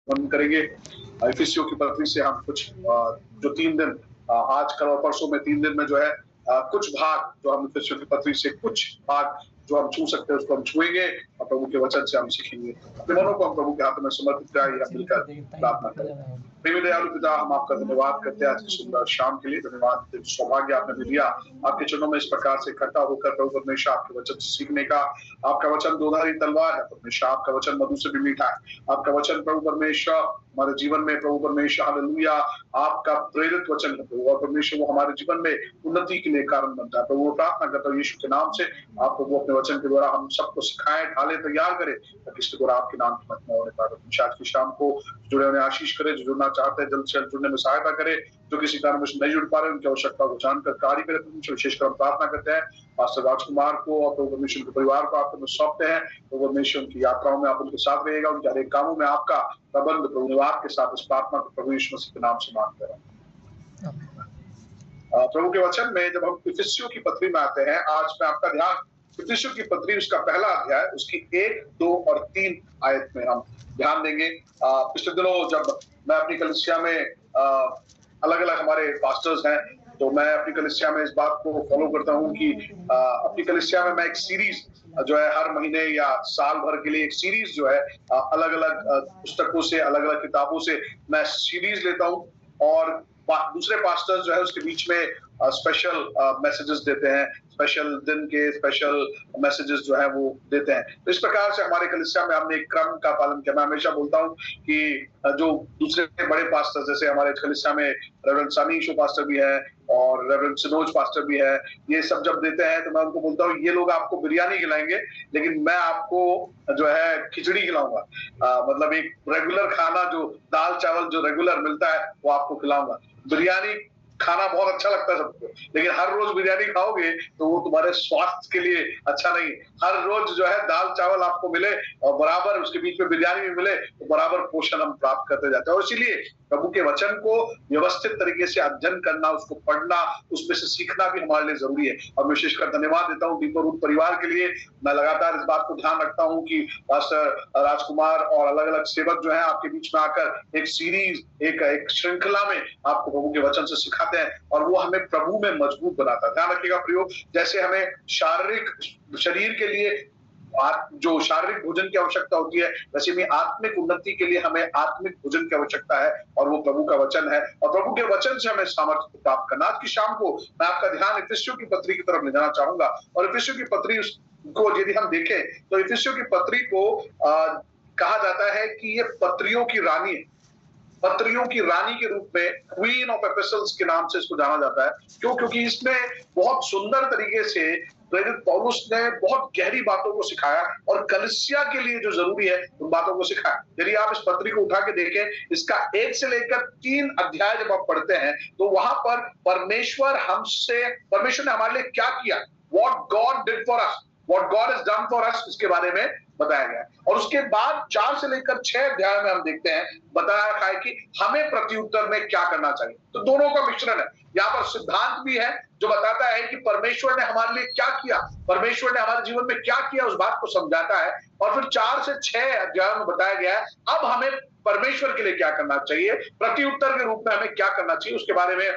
हम करेंगे इफिसियों की पत्री से हम कुछ जो 3 दिन आज कल और परसों में 3 दिन में जो है कुछ भाग जो हम इफिसियों की पत्री से कुछ भाग जो हम छू सकते हैं उसको हम छुएंगे और प्रभु के वचन से हम सीखेंगे। अपने मनों को हम प्रभु के हाथ में समर्पित कराइए, हम मिलकर प्रार्थना करें। प्रेमी दयालु पिता, हम आपका धन्यवाद करते हैं आज की सुंदर शाम के लिए। धन्यवाद, सौभाग्य आपने भी दिया आपके चरणों में इस प्रकार से इकट्ठा होकर प्रभु परमेश्वर आपके वचन से सीखने का। आपका वचन दोधारी तलवार है परमेश्वर, आपका वचन मधु से भी मीठा है। आपका वचन प्रभु परमेश्वर हमारे जीवन में प्रभु परमेश्वर हालेलुया आपका प्रेरित वचन है प्रभु और परमेश्वर वो हमारे जीवन में उन्नति के लिए कारण बनता है। प्रभु प्रार्थना करता हूँ यीशु के नाम से आप प्रभु अपने वचन के द्वारा हम सबको सिखाएं, ढाले, तैयार करें ताकि इसके द्वारा आपके नाम की महिमा होने पाए। आज की शाम को जुड़े होने आशीष करे, जो जुड़ना चाहते हैं जल्द से जल्द जुड़ने में सहायता करे, जो किसी कारण से नहीं जुड़ पा रहे उनकी आवश्यकता को जानकर कार्य करे। विशेषकर हम प्रार्थना करते हैं पास्टर राजकुमार को और प्रभु परमेश्वर के परिवार को आपको सौंपते हैं। प्रभु परमेश्वर की यात्राओं में आप उनके साथ रहिएगा, उनके हर एक कामों में आपका प्रबंध प्रभु निवास के साथ इस प्रार्थना को प्रभु यीशु मसीह के नाम से मांगते हैं। प्रभु के वचन में जब हम इफिसियों की पत्री में आते हैं, आज मैं आपका ध्यान इफिसियों की पत्री उसका पहला अध्याय उसकी 1, 2 और 3 आयत में हम ध्यान देंगे। पिछले दिनों जब मैं अपनी कलीसिया में अलग अलग हमारे पास्टर्स हैं तो मैं अपनी कलीसिया में इस बात को फॉलो करता हूँ कि अपनी कलीसिया में मैं एक सीरीज जो है हर महीने या साल भर के लिए एक सीरीज जो है अलग अलग पुस्तकों से अलग अलग किताबों से मैं सीरीज लेता हूँ और दूसरे पास्टर्स जो है उसके बीच में स्पेशल मैसेजेस देते हैं, स्पेशल दिन के स्पेशल मैसेजेस जो है वो देते हैं। तो इस प्रकार से हमारे कलीसिया में हमने एक क्रम का पालन किया। मैं हमेशा बोलता हूँ कि जो दूसरे बड़े पास्टर जैसे हमारे कलीसिया में रेवरेंड सानी ईशो पास्टर भी है और रेवरेंड सिनोज पास्टर भी है, ये सब जब देते हैं तो मैं उनको बोलता हूँ ये लोग आपको बिरयानी खिलाएंगे लेकिन मैं आपको जो है खिचड़ी खिलाऊंगा। मतलब एक रेगुलर खाना जो दाल चावल जो रेगुलर मिलता है वो आपको खिलाऊंगा। बिरयानी खाना बहुत अच्छा लगता है सबको, लेकिन हर रोज बिरयानी खाओगे तो वो तुम्हारे स्वास्थ्य के लिए अच्छा नहीं। हर रोज जो है दाल चावल आपको मिले और बराबर उसके बीच में बिरयानी भी मिले तो बराबर पोषण हम प्राप्त करते जाते हैं। और इसीलिए प्रभु के वचन को व्यवस्थित तरीके से अध्ययन करना, उसको पढ़ना, उसमें से सीखना भी हमारे लिए जरूरी है। और विशेषकर धन्यवाद देता हूँ दीपक रूप परिवार के लिए। मैं लगातार इस बात को ध्यान रखता हूँ कि पास्टर राजकुमार और अलग अलग सेवक जो है आपके बीच में आकर एक सीरीज एक श्रृंखला में आपको प्रभु के वचन से सिखाते हैं और वो हमें प्रभु में मजबूत बनाता है। ध्यान रखिएगा प्रयोग, जैसे हमें शारीरिक शरीर के लिए जो शारीरिक भोजन की आवश्यकता होती है वैसे में आत्मिक उन्नति के लिए हमें आत्मिक भोजन की आवश्यकता है और वो प्रभु का वचन है और प्रभु के वचन से हमें सामर्थ्य प्राप्त करना। आज की शाम को मैं आपका ध्यान इफिसियों की पत्री की तरफ ले जाना चाहूंगा और इफिसियों की पत्री को यदि हम देखें तो इफिसियों की पत्री को कहा जाता है कि ये पत्रियों की रानी है। पत्रियों की रानी के रूप में क्वीन ऑफ एपिसल्स के नाम से इसको जाना जाता है। क्यों? क्योंकि इसमें बहुत सुंदर तरीके से प्रेरित पौलुस ने बहुत गहरी बातों को सिखाया और कलीसिया के लिए जो जरूरी है उन बातों को सिखाया। यदि आप इस पत्री को उठा के देखें, इसका 1 से लेकर 3 अध्याय जब आप पढ़ते हैं तो वहां पर परमेश्वर ने हमारे लिए क्या किया, what God did for us, what God has done for us, इसके बारे में बताया गया। और उसके बाद 4 से लेकर 6 अध्याय में हम देखते हैं बताया रखा है कि हमें प्रत्युत्तर में क्या करना चाहिए। तो दोनों का मिश्रण है। यहाँ पर सिद्धांत भी है जो बताता है कि परमेश्वर ने हमारे लिए क्या किया, परमेश्वर ने हमारे जीवन में क्या किया, उस बात को समझाता है। और फिर 4 से 6 अध्याय में बताया गया है अब हमें परमेश्वर के लिए क्या करना चाहिए, प्रत्युत्तर के रूप में हमें क्या करना चाहिए, उसके बारे में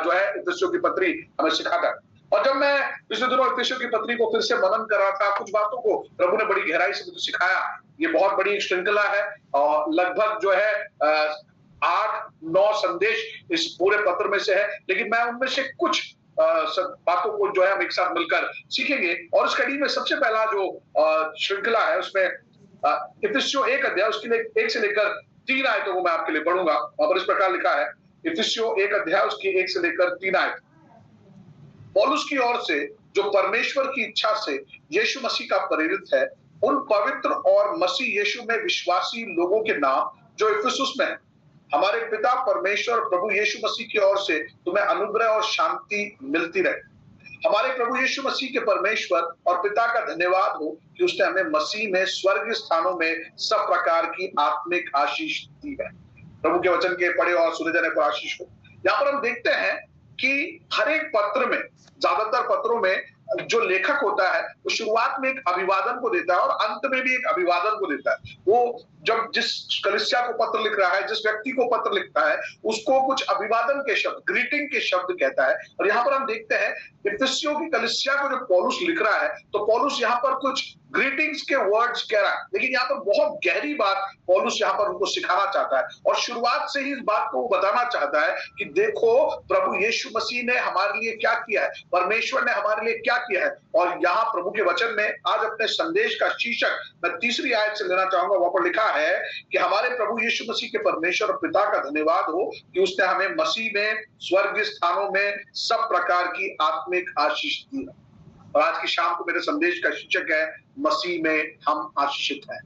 जो है इफिसियों की पत्री हमें सिखाता है। और जब मैं पिछले दिनों इफिसियों की पत्री को फिर से मनन कर रहा था, कुछ बातों को प्रभु ने बड़ी गहराई से मुझे सिखाया। ये बहुत बड़ी एक श्रृंखला है और लगभग जो है 8-9 संदेश इस पूरे पत्र में से है, लेकिन मैं उनमें से कुछ बातों को जो है हम एक साथ मिलकर सीखेंगे। और इस कड़ी में सबसे पहला जो श्रृंखला है उसमें इफिसियों 1 अध्याय उसके लिए 1 से लेकर 3 आयतों को मैं आपके लिए पढ़ूंगा। वहां पर इस प्रकार लिखा है, इफिसियों 1 अध्याय उसकी 1 से लेकर 3 आयत। पौलुस की ओर से जो परमेश्वर की इच्छा से यीशु मसीह का प्रेरित है, उन पवित्र और मसीह यीशु में विश्वासी लोगों के नाम जो इफिसुस में है, हमारे पिता परमेश्वर प्रभु यीशु मसीह की ओर से तुम्हें अनुग्रह और शांति मिलती रहे। हमारे प्रभु यीशु मसीह के परमेश्वर और पिता का धन्यवाद हो कि उसने हमें मसीह में स्वर्गीय स्थानों में सब प्रकार की आत्मिक आशीष दी है। प्रभु के वचन के पढ़े और सुने जाने पर आशीष हो। यहाँ पर हम देखते हैं कि हर एक पत्र में, ज्यादातर पत्रों में जो लेखक होता है वो शुरुआत में एक अभिवादन को देता है और अंत में भी एक अभिवादन को देता है। वो जब जिस कलीसिया को पत्र लिख रहा है, जिस व्यक्ति को पत्र लिखता है, उसको कुछ अभिवादन के शब्द, ग्रीटिंग के शब्द कहता है। और यहाँ पर हम देखते हैं इफिसियों की कलीसिया को जब पौलुस लिख रहा है, तो पौलुस यहाँ पर कुछ ग्रीटिंग्स के वर्ड्स कह रहा है, लेकिन यहाँ पर बहुत गहरी बात पौलुस यहाँ पर उनको सिखाना चाहता है। और शुरुआत से ही इस बात को वो बताना चाहता है कि देखो प्रभु यीशु मसीह ने हमारे लिए क्या किया है, परमेश्वर ने हमारे लिए क्या किया है। और यहाँ प्रभु के वचन में आज अपने संदेश का शीर्षक मैं तीसरी आयत से लेना चाहूंगा। वहां पर लिखा है कि हमारे प्रभु यीशु मसीह के परमेश्वर और पिता का धन्यवाद हो कि उसने हमें मसीह में स्वर्गीय स्थानों में सब प्रकार की आत्मिक आशीष दी है। और आज की शाम को मेरे संदेश का शीर्षक है मसीह में हम आशीषित हैं।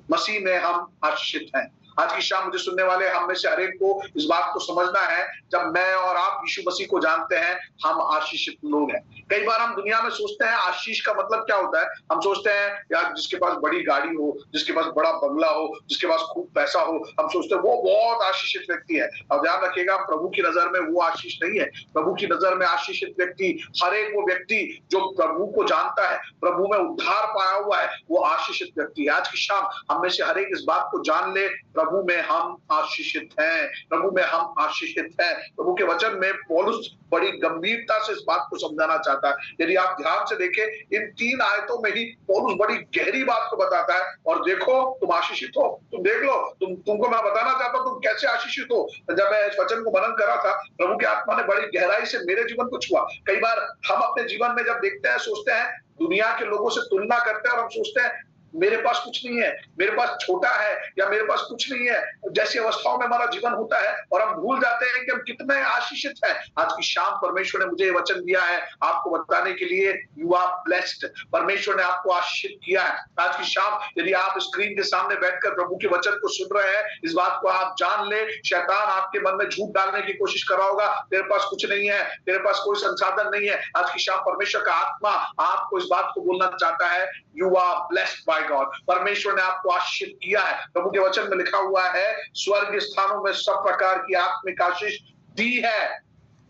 मसीह में हम आशीषित हैं। आज की शाम मुझे सुनने वाले हम में से हर एक को इस बात को समझना है, जब मैं और आप यीशु मसीह को जानते हैं, हम आशीषित लोग हैं। कई बार हम दुनिया में सोचते हैं आशीष का मतलब क्या होता है। हम सोचते हैं यार जिसके पास बड़ी गाड़ी हो, जिसके पास बड़ा बंगला हो, जिसके पास खूब पैसा हो, हम सोचते हैं वो बहुत आशीषित व्यक्ति है। अब ध्यान रखिएगा, प्रभु की नजर में वो आशीष नहीं है। प्रभु की नजर में आशीषित व्यक्ति हर एक वो व्यक्ति जो प्रभु को जानता है, प्रभु में उद्धार पाया हुआ है, वो आशीषित व्यक्ति है। आज की शाम हम में से हर एक इस बात को जान ले, प्रभु में हम आशीषित हैं, प्रभु में हम आशीषित हैं। प्रभु के वचन में पौलुस बड़ी गंभीरता से इस बात को समझाना चाहता है। यदि आप ध्यान से देखें, इन 3 आयतों में ही पौलुस बड़ी गहरी बात को बताता है। और देखो तुम आशीषित हो, तुम देख लो, तुमको मैं बताना चाहता हूं तुम कैसे आशीषित हो। जब मैं इस वचन को मनन कर रहा था, प्रभु की आत्मा ने बड़ी गहराई से मेरे जीवन को छुआ। कई बार हम अपने जीवन में जब देखते हैं, सोचते हैं, दुनिया के लोगों से तुलना करते हैं और हम सोचते हैं मेरे पास कुछ नहीं है, मेरे पास छोटा है, या मेरे पास कुछ नहीं है, जैसी अवस्थाओं में हमारा जीवन होता है। और हम भूल जाते हैं कि हम कितने आशीषित हैं। आज की शाम परमेश्वर ने मुझे ये वचन दिया है आपको बताने के लिए, यू आर ब्लेस्ड। परमेश्वर ने आपको आशीषित किया है। आज की शाम यदि आप स्क्रीन के सामने बैठकर प्रभु के वचन को सुन रहे हैं, इस बात को आप जान ले, शैतान आपके मन में झूठ डालने की कोशिश कर रहा होगा, तेरे पास कुछ नहीं है, तेरे पास कोई संसाधन नहीं है। आज की शाम परमेश्वर का आत्मा आपको इस बात को बोलना चाहता है, you are blessed by God. परमेश्वर ने आपको आशीषित किया है। प्रभु के वचन में लिखा हुआ है स्वर्ग स्थानों में सब प्रकार की आत्मिक आशीष दी है।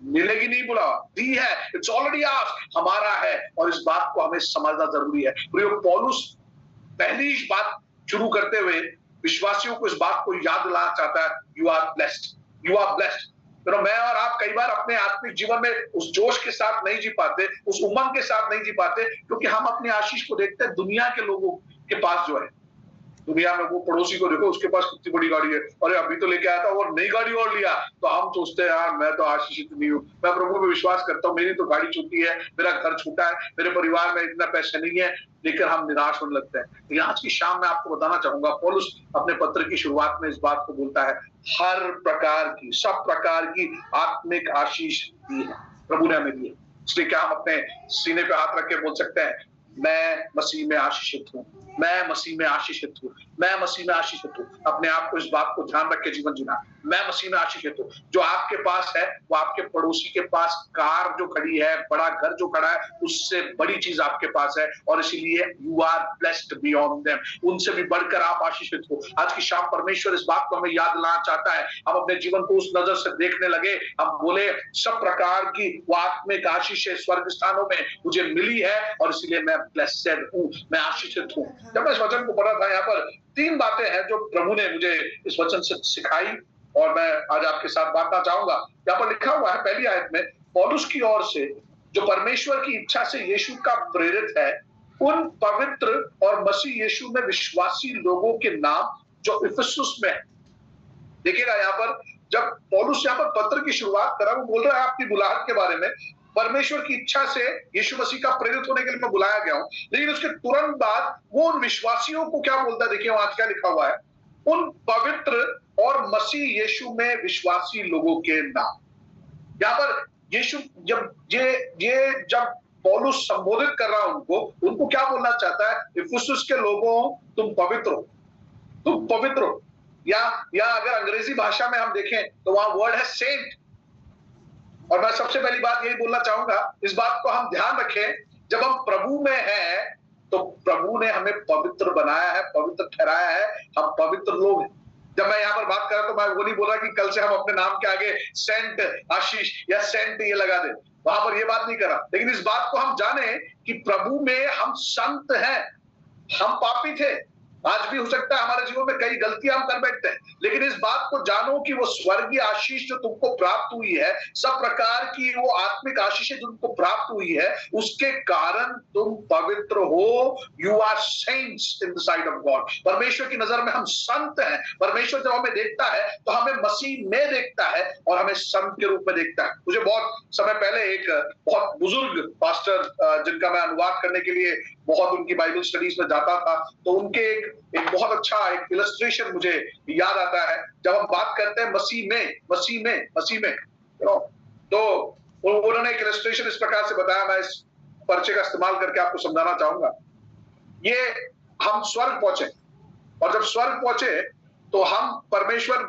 मिलेगी नहीं बोला, दी है, इट्स ऑलरेडी आस्क्ड, हमारा है। और इस बात को हमें समझना जरूरी है। पौलुस पहली बात शुरू करते हुए विश्वासियों को इस बात को याद दिलाना चाहता है, you are blessed, you are blessed. मैं और आप कई बार अपने आत्मिक जीवन में उस जोश के साथ नहीं जी पाते, उस उमंग के साथ नहीं जी पाते, क्योंकि हम अपनी आशीष को देखते हैं दुनिया के लोगों के पास जो है। दुनिया में वो पड़ोसी को देखो, उसके पास कितनी बड़ी गाड़ी है, अरे अभी तो लेके आया था और नई गाड़ी और लिया, तो हम सोचते हैं यार मैं तो आशीषित नहीं हूँ। मैं प्रभु पे विश्वास करता हूँ, मेरी तो गाड़ी छोटी है, मेरा घर छोटा है, मेरे परिवार में इतना पैसा नहीं है, लेकर हम निराश होने लगते हैं। तो आज की शाम में आपको बताना चाहूंगा, पौलुस अपने पत्र की शुरुआत में इस बात को बोलता है, हर प्रकार की, सब प्रकार की आत्मिक आशीष दी है प्रभु ने हमें दी है। इसलिए क्या हम अपने सीने पे हाथ रख के बोल सकते हैं, मैं मसीह में आशीषित हूँ, मैं मसीह में आशीषित हूँ, मैं मसीह में आशीषित हूँ। अपने आप को इस बात को ध्यान रख के जीवन जीना, मैं मसीह में आशीषित हूँ। जो आपके पास है वो आपके पड़ोसी के पास कार जो खड़ी है, बड़ा घर जो खड़ा है, उससे बड़ी चीज आपके पास है। और इसीलिए you are blessed beyond them, उनसे भी बढ़कर आप आशीषित हो। आज की शाम परमेश्वर इस बात को हमें याद दिलाना चाहता है, हम अपने जीवन को उस नजर से देखने लगे, हम बोले सब प्रकार की वो आत्मिक आशीष स्वर्ग स्थानों में मुझे मिली है और इसीलिए मैं ब्लेस्ड हूँ, मैं आशीषित हूँ। जब मैं इस वचन को पढ़ा था, यहाँ पर 3 बातें हैं जो प्रभु ने मुझे इस वचन से सिखाई और मैं आज आपके साथ बांटना चाहूंगा। यहाँ पर लिखा हुआ है पहली आयत में, पौलुस की ओर से जो परमेश्वर की इच्छा से यीशु का प्रेरित है, उन पवित्र और मसीह यीशु में विश्वासी लोगों के नाम जो इफिसुस में है। देखिएगा यहाँ पर जब पौलुस यहाँ पर पत्र की शुरुआत कर रहा है, वो बोल रहा है आपकी बुलाहट के बारे में, परमेश्वर की इच्छा से यीशु मसीह का प्रेरित होने के लिए मैं बुलाया गया हूं। लेकिन उसके तुरंत बाद वो उन विश्वासियों को क्या बोलता है, देखिए वहां क्या लिखा हुआ है, उन पवित्र और मसीह यीशु में विश्वासी लोगों के नाम। यहाँ पर यीशु जब ये जब पौलुस संबोधित कर रहा है उनको क्या बोलना चाहता है, इफिसुस के लोगों तुम पवित्र हो, तुम पवित्र हो। या अगर अंग्रेजी भाषा में हम देखें तो वहां वर्ड है सेंट। और मैं सबसे पहली बात यही बोलना चाहूंगा, इस बात को हम ध्यान रखें, जब हम प्रभु में हैं तो प्रभु ने हमें पवित्र बनाया है, पवित्र ठहराया है, हम पवित्र लोग हैं। जब मैं यहाँ पर बात कर रहा तो मैं वो नहीं बोल रहा कि कल से हम अपने नाम के आगे सेंट आशीष या सेंट ये लगा दें, वहां पर ये बात नहीं कर रहा। लेकिन इस बात को हम जाने कि प्रभु में हम संत हैं, हम पापी थे आज भी हो सकता है हमारे जीवन में कई गलतियां हम कर बैठते हैं, लेकिन इस बात को जानो कि वो स्वर्गीय आशीष जो तुमको प्राप्त हुई है, सब प्रकार की वो आत्मिक आशीषें जो तुमको प्राप्त हुई है, उसके कारण तुम पवित्र हो। You are saints in the side of God. परमेश्वर की नजर में हम संत हैं। परमेश्वर जब हमें देखता है तो हमें मसीह में देखता है और हमें संत के रूप में देखता है। मुझे बहुत समय पहले एक बहुत बुजुर्ग पास्टर जिनका मैं अनुवाद करने के लिए बहुत उनकी बाइबल स्टडीज में जाता था, तो उनके एक बहुत अच्छा एक इलस्ट्रेशन मुझे याद आता है। जब हम बात करते हैं मसीह में तो उन्होंने एक इलस्ट्रेशन इस प्रकार से बताया, मैं इस पर्चे का इस्तेमाल करके आपको समझाना चाहूंगा। ये हम स्वर्ग पहुंचे और जब स्वर्ग पहुंचे तो हम परमेश्वर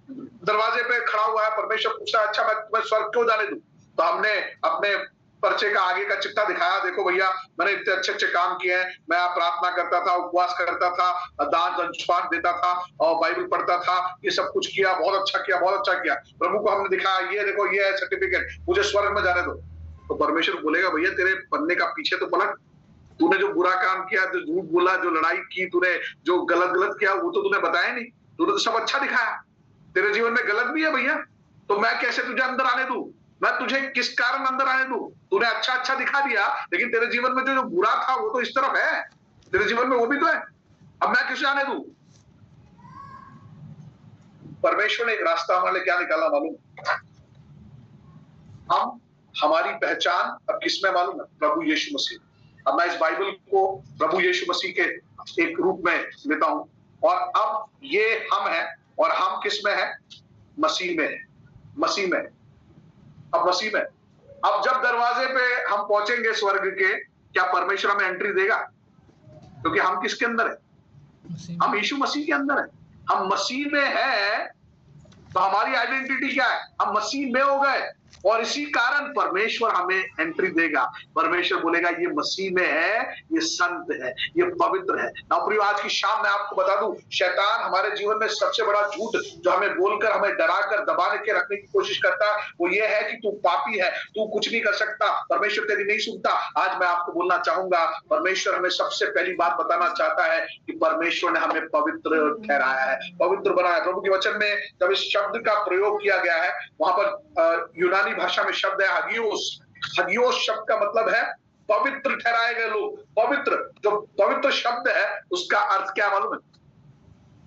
दरवाजे पे खड़ा हुआ है, परमेश्वर पूछता है अच्छा मैं तुम्हें स्वर्ग क्यों जाने दूं? तो हमने अपने पर्चे का आगे का चिट्ठा दिखाया, देखो भैया मैंने इतने अच्छे अच्छे काम किए हैं, मैं प्रार्थना करता था, उपवास करता था, दान दंडपाठ देता था और बाइबल पढ़ता था, ये सब कुछ किया, बहुत अच्छा किया, बहुत अच्छा किया। प्रभु को हमने दिखाया, ये देखो ये है सर्टिफिकेट, मुझे स्वर्ग में जाने दो। तो परमेश्वर बोलेगा भैया तेरे पन्ने का पीछे तो पलट, तूने जो बुरा काम किया, जो झूठ बोला, जो लड़ाई की, तूने जो गलत किया वो तो तूने बताया नहीं, तूने तो सब अच्छा दिखाया। तेरे जीवन में गलत भी है भैया, तो मैं कैसे तुझे अंदर आने दूं? मैं तुझे किस कारण अंदर आने दूं? तूने अच्छा दिखा दिया, लेकिन तेरे जीवन में जो बुरा था वो तो इस तरफ है, तेरे जीवन में वो भी तो है, अब मैं किसे आने दूं? परमेश्वर ने एक रास्ता हमारे लिए क्या निकाला मालूम? हम हमारी पहचान अब किसमें मालूम है? प्रभु यीशु मसीह। अब मैं इस बाइबल को प्रभु यीशु मसीह के एक रूप में लेता हूं और अब ये हम हैं और हम किस में है? मसीह में है, मसीह में। अब मसीह में, अब जब दरवाजे पे हम पहुंचेंगे स्वर्ग के, क्या परमेश्वर हमें एंट्री देगा? क्योंकि हम किसके अंदर है? हम यीशु मसीह के अंदर है। हम मसीह में है तो हमारी आइडेंटिटी क्या है? हम मसीह में हो गए और इसी कारण परमेश्वर हमें एंट्री देगा। परमेश्वर बोलेगा ये मसीह में है, ये संत है, ये पवित्र है। ना प्रियो, आज की शाम मैं आपको बता दूं, शैतान हमारे जीवन में सबसे बड़ा झूठ जो हमें बोलकर हमें डराकर दबाने के रखने की कोशिश करता है वो ये है कि तू पापी है, तू कुछ नहीं कर सकता, परमेश्वर तेरी नहीं सुनता। आज मैं आपको बोलना चाहूंगा, परमेश्वर हमें सबसे पहली बात बताना चाहता है कि परमेश्वर ने हमें पवित्र ठहराया है, पवित्र बनाया। प्रभु के वचन में जब इस शब्द का प्रयोग किया गया है, वहां पर यूनानी भाषा में शब्द है हगियोस। हगियोस शब्द का मतलब है पवित्र ठहराए गए लोग, पवित्र। जो पवित्र शब्द है उसका अर्थ क्या मालूम है?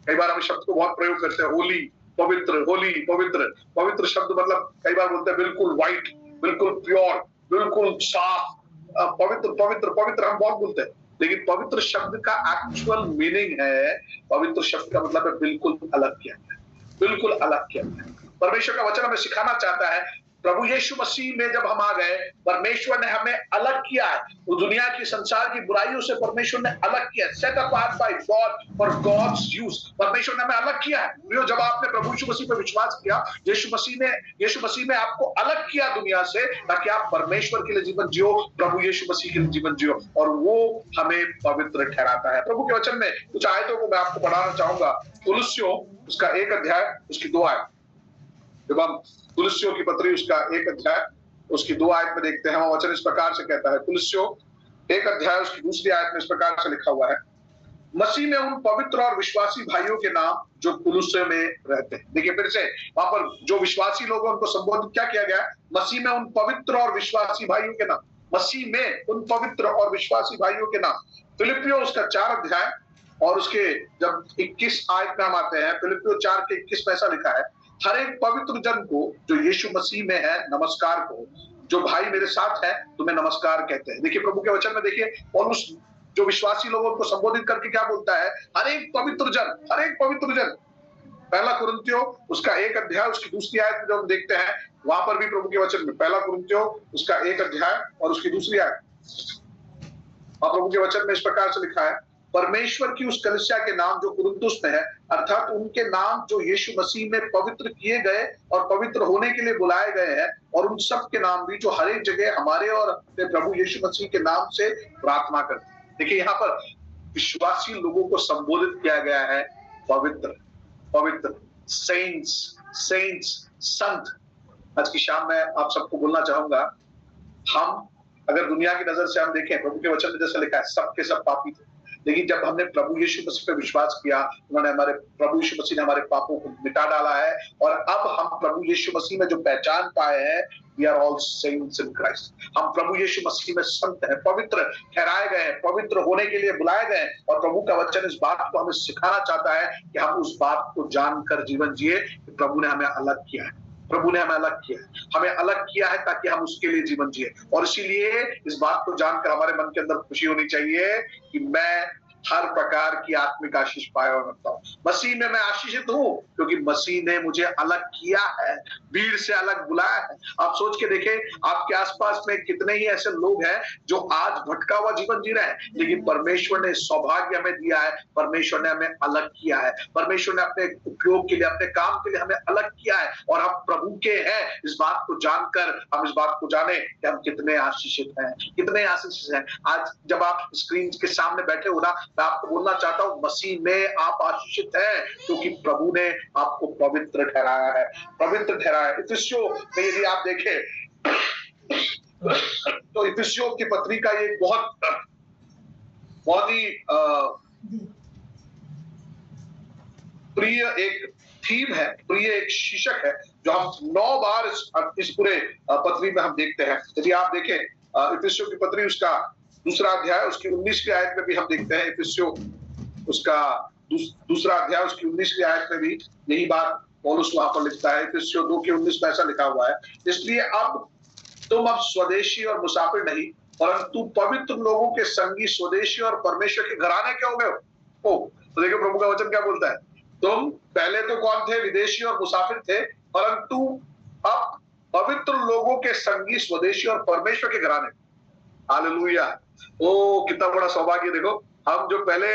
कई बार हम शब्द को बहुत प्रयोग करते हैं, होली, पवित्र, होली, पवित्र। पवित्र शब्द मतलब कई बार बोलते हैं बिल्कुल व्हाइट, बिल्कुल प्योर, बिल्कुल साफ, पवित्र पवित्र पवित्र हम बहुत बोलते हैं, लेकिन पवित्र शब्द का एक्चुअल मीनिंग है, पवित्र शब्द का मतलब है बिल्कुल अलग किया गया, बिल्कुल अलग किया गया। परमेश्वर का वचन हमें सिखाना चाहता है, प्रभु यीशु मसीह में जब हम आ गए, परमेश्वर ने हमें अलग किया है। वो दुनिया की, संसार की बुराइयों से परमेश्वर ने अलग किया है। Set apart by God for God's use. परमेश्वर ने हमें अलग किया है। जब आपने प्रभु यीशु मसीह पर विश्वास किया, यीशु मसीह ने आपको अलग किया दुनिया से, ताकि आप परमेश्वर के लिए जीवन जियो, प्रभु यीशु मसीह के लिए जीवन जियो, और वो हमें पवित्र ठहराता है। प्रभु के वचन में कुछ आयतों को मैं आपको पढ़ाना चाहूंगा। कुलुस्सियों उसका 1 अध्याय उसकी 2 आयत। जब हम कुलुस्सियों की पत्री उसका 1 अध्याय उसकी 2 आयत में देखते हैं, वचन इस प्रकार से कहता है। कुलुस्सियों 1 अध्याय उसकी 2 आयत में इस प्रकार से लिखा हुआ है, मसीह में उन पवित्र और विश्वासी भाइयों के नाम जो कुलुस्से में रहते हैं। देखिए फिर से वहां पर जो विश्वासी लोग हैं उनको संबोधित क्या किया गया है? मसीह में उन पवित्र और विश्वासी भाइयों के नाम, मसीह में उन पवित्र और विश्वासी भाइयों के नाम। फिलिपियों उसका 4 अध्याय और उसके जब 21 आयत में हम आते हैं, फिलिपियों 4 के 21 में ऐसा लिखा है, हर एक पवित्र जन को जो यीशु मसीह में है नमस्कार को, जो भाई मेरे साथ है तुम्हें नमस्कार कहते हैं। देखिए प्रभु के वचन में देखिए, और उस जो विश्वासी लोगों को संबोधित करके क्या बोलता है? हर एक पवित्र जन, हर एक पवित्र जन। 1 कुरिन्थियों उसका 1 अध्याय उसकी 2 आयत में जो हम देखते हैं, वहां पर भी प्रभु के वचन में 1 कुरिन्थियों उसका 1 अध्याय और उसकी 2 आयत, और प्रभु के वचन में इस प्रकार से लिखा है, परमेश्वर की उस कलीसिया के नाम जो कुरिन्थुस में है, अर्थात उनके नाम जो यीशु मसीह में पवित्र किए गए और पवित्र होने के लिए बुलाए गए हैं, और उन सब के नाम भी जो हर एक जगह हमारे और अपने प्रभु यीशु मसीह के नाम से प्रार्थना करते हैं। देखिए यहाँ पर विश्वासी लोगों को संबोधित किया गया है पवित्र, पवित्र, सेंट्स, सेंट्स, संत। आज की शाम में आप सबको बोलना चाहूंगा, हम अगर दुनिया की नजर से हम देखें, प्रभु के वचन में जैसा लिखा है, सबके सब पापी थे, लेकिन जब हमने प्रभु यीशु मसीह पे विश्वास किया, उन्होंने हमारे प्रभु यीशु मसीह ने हमारे पापों को मिटा डाला है और अब हम प्रभु यीशु मसीह में जो पहचान पाए हैं, we are all saints in Christ. हम प्रभु यीशु मसीह में संत हैं, पवित्र ठहराए गए हैं, पवित्र होने के लिए बुलाए गए हैं और प्रभु का वचन इस बात को हमें सिखाना चाहता है कि हम उस बात को जानकर जीवन जिए कि प्रभु ने हमें अलग किया है। प्रभु ने हमें अलग किया है, हमें अलग किया है ताकि हम उसके लिए जीवन जिए। और इसीलिए इस बात को जानकर हमारे मन के अंदर खुशी होनी चाहिए कि मैं हर प्रकार की आत्मिक आशीष पाया और रखता हूं। मसीह में मैं आशीषित हूं क्योंकि मसीह ने मुझे अलग किया है, भीड़ से अलग बुलाया है। आप सोच के देखें, आपके आसपास में कितने ही ऐसे लोग हैं जो आज भटका हुआ जीवन जी रहे हैं, लेकिन परमेश्वर ने सौभाग्य हमें दिया है, परमेश्वर ने हमें अलग किया है, परमेश्वर ने अपने उपयोग के लिए, अपने काम के लिए हमें अलग किया है और हम प्रभु के हैं। इस बात को जानकर हम इस बात को जाने कि हम कितने आशीषित हैं, कितने आशीषित हैं। आज जब आप स्क्रीन के सामने बैठे हो ना, मैं आपको बोलना चाहता हूं, मसीह में आप आशीषित हैं क्योंकि प्रभु ने आपको पवित्र ठहराया है, पवित्र ठहराया है। इफिसियों में यदि आप देखें तो इफिसियों की पत्री का ये बहुत ही प्रिय एक थीम है, प्रिय एक शीर्षक है जो हम 9 बार इस पूरे पत्री में हम देखते हैं। यदि आप देखें इफिसियों की पत्री उसका दूसरा अध्याय उसकी 19वीं आयत में भी हम देखते हैं, इफिसियों उसका दूसरा अध्याय उसकी 19वीं आयत में भी यही बात पौलुस वहां पर लिखता है। इफिसियों 2:19 में ऐसा लिखा हुआ है, इसलिए अब तुम अब स्वदेशी और मुसाफिर नहीं परंतु पवित्र लोगों के संगी, स्वदेशी और परमेश्वर के घराने के हो गए हो। तो देखिए प्रभु का वचन क्या बोलता है, तुम पहले तो कौन थे, विदेशी और मुसाफिर थे, परंतु अब पवित्र लोगों के संगी, स्वदेशी और परमेश्वर के घराने। हालेलुया। ओ कितना बड़ा सौभाग्य। देखो, हम जो पहले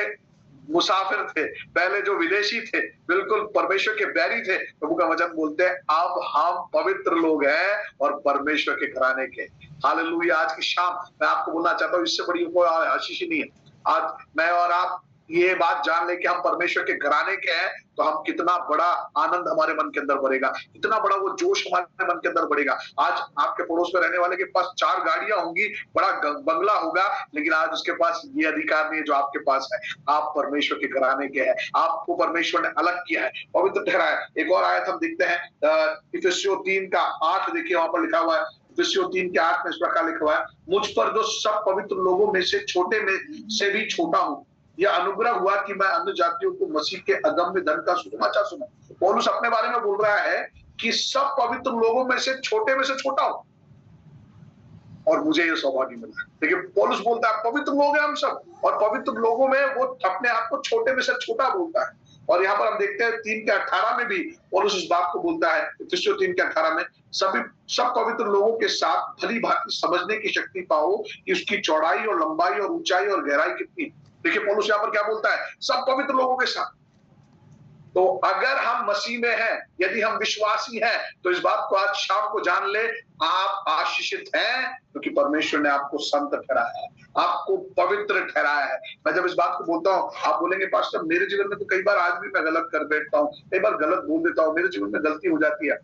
मुसाफिर थे, पहले जो विदेशी थे, बिल्कुल परमेश्वर के बैरी थे, प्रभु का वचन बोलते हैं अब हम पवित्र लोग हैं और परमेश्वर के घराने के। हालेलुया। आज की शाम मैं आपको बोलना चाहता हूं, इससे बड़ी कोई आशीष नहीं है। आज मैं और आप ये बात जान ले कि हम परमेश्वर के घराने के हैं, तो हम कितना बड़ा आनंद हमारे मन के अंदर बढ़ेगा, कितना बड़ा वो जोश हमारे मन के अंदर बढ़ेगा। आज आपके पड़ोस में रहने वाले के पास 4 गाड़ियां होंगी, बड़ा बंगला होगा, लेकिन आज उसके पास ये अधिकार नहीं है जो आपके पास है। आप परमेश्वर के घराने के हैं, आपको परमेश्वर ने अलग किया है, पवित्र ठहराया है। एक और आयत हम देखते हैं इफिसियों 3:8, देखिए वहां पर लिखा हुआ है, इफिसियों 3:8 में इस प्रकार लिखा हुआ है, मुझ पर जो सब पवित्र लोगों में से छोटे में से भी छोटा हूं, यह अनुग्रह हुआ कि मैं अन्य जातियों को मसीह के अगम्य धन का सुसमाचार सुनाऊं। पौलुस अपने बारे में बोल रहा है कि सब पवित्र लोगों में से छोटा हूं और मुझे यह सौभाग्य मिला। देखिए पौलुस बोलता है पवित्र लोग हैं हम सब, और पवित्र लोगों में वो अपने आप को छोटे में से छोटा बोलता है। और यहाँ पर हम देखते हैं 3:18 में भी पौलुस इस बात को बोलता है, इफिसियों 3:18 में, सब पवित्र लोगों के साथ भली भांति समझने की शक्ति पाओ कि उसकी चौड़ाई और लंबाई और ऊंचाई और गहराई कितनी। देखिए पौलुस यहाँ पर क्या बोलता है, सब पवित्र लोगों के साथ। तो अगर हम मसीह में हैं, यदि हम विश्वासी हैं, तो इस बात को आज शाम को जान ले, आप आशीषित हैं क्योंकि परमेश्वर ने आपको संत ठहराया है, आपको पवित्र ठहराया है। मैं जब इस बात को बोलता हूं, आप बोलेंगे पास्टर मेरे जीवन में तो कई बार आज भी मैं गलत कर बैठता हूं, कई बार गलत बोल देता हूं, मेरे जीवन में गलती हो जाती है।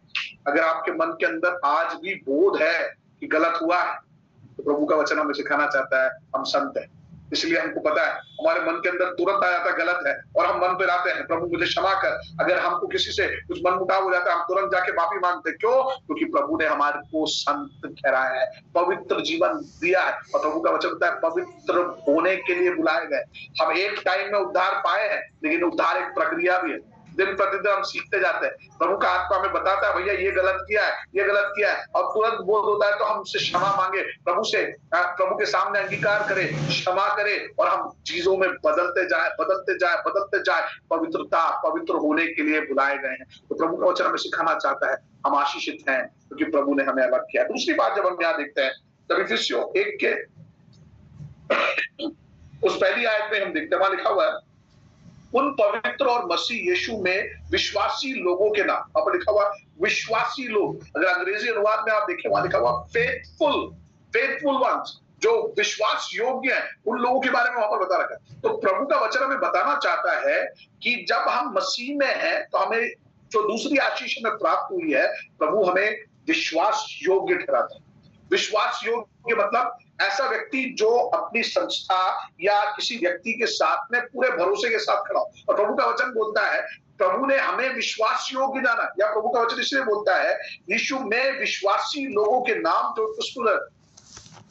अगर आपके मन के अंदर आज भी बोध है कि गलत हुआ है, तो प्रभु का वचन हमें सिखाना चाहता है हम संत हैं। इसलिए हमको पता है, हमारे मन के अंदर तुरंत आ जाता है गलत है और हम मन पे आते हैं प्रभु मुझे क्षमा कर। अगर हमको किसी से कुछ मन मुटाव हो जाता है, हम तुरंत जाके माफी मांगते हैं। क्यों? क्योंकि प्रभु ने हमारे को संत ठहराया है, पवित्र जीवन दिया है। और प्रभु का वचन होता है पवित्र होने के लिए बुलाए गए। हम एक टाइम में उद्धार पाए हैं, लेकिन उद्धार एक प्रक्रिया भी है, दिन प्रतिदिन हम सीखते जाते हैं। प्रभु का आत्मा हमें बताता है भैया ये गलत किया है, ये गलत किया है, और तुरंत बोध होता है तो हम उससे क्षमा मांगे, प्रभु से, प्रभु के सामने अंगीकार करें, क्षमा करें, और हम चीजों में बदलते जाए। पवित्रता, पवित्र होने के लिए बुलाए गए हैं। तो प्रभु का वचन हमें सिखाना चाहता है हम आशीषित हैं क्योंकि प्रभु ने हमें अलग किया। दूसरी बात जब हम यहाँ देखते हैं, तब इफिसियों 1 के उस पहली आयत में हम देखते हैं, वहां लिखा हुआ है उन पवित्र और मसीह यीशु में विश्वासी लोगों के नाम। वहां पर लिखा हुआ विश्वासी लोग। अगर अंग्रेजी अनुवाद में आप देखें, वहां लिखा हुआ फेथफुल वंस, जो विश्वास योग्य हैं, उन लोगों के बारे में वहां पर बता रखा है। तो प्रभु का वचन हमें बताना चाहता है कि जब हम मसीह में हैं, तो हमें जो दूसरी आशीष हमें प्राप्त हुई है, प्रभु हमें विश्वास योग्य ठहराता है। विश्वास योग्य मतलब ऐसा व्यक्ति जो अपनी संस्था या किसी व्यक्ति के साथ में पूरे भरोसे के साथ खड़ा हो। और प्रभु का वचन बोलता है, प्रभु ने हमें विश्वास योग्य जाना, या प्रभु का वचन इसलिए बोलता है, यीशु में विश्वासी लोगों के नाम जो पुष्प।